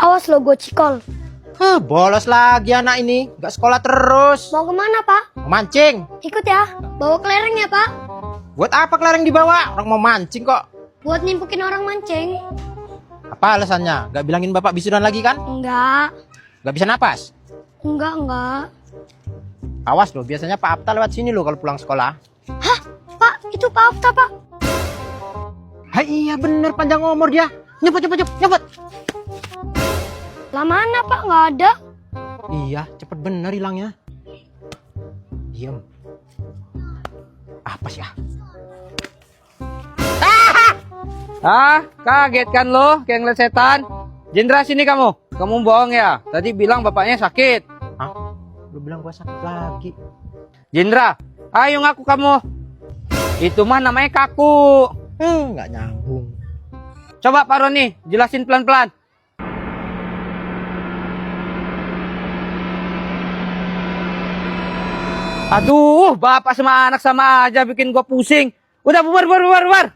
Awas lo, gue cikol. Bolos lagi anak ini. Gak sekolah terus. Mau kemana, Pak? Mancing. Ikut ya. Bawa kelereng ya, Pak. Buat apa kelereng dibawa? Orang mau mancing kok. Buat nimpukin orang mancing. Apa alasannya? Gak bilangin bapak wisudan lagi kan? Enggak. Gak bisa napas? Enggak. Awas loh, biasanya Pak Apta lewat sini loh kalau pulang sekolah. Hah? Pak, itu Pak Afta, Pak. Hai, iya bener, panjang umur dia. Nyebut. Lah mana, Pak? Nggak ada. Iya, cepet bener hilangnya. Diem. Apa sih ah? Kaget kan lo, kayak ngeliat setan? Jendra, sini kamu. Kamu bohong ya? Tadi bilang bapaknya sakit. Hah? Lu bilang gua sakit lagi. Jendra, ayo ngaku kamu. Itu mah namanya kaku. Nggak nyambung. Coba Pak Roni, jelasin pelan-pelan. Aduh, bapak sama anak sama aja bikin gua pusing. Udah bubar.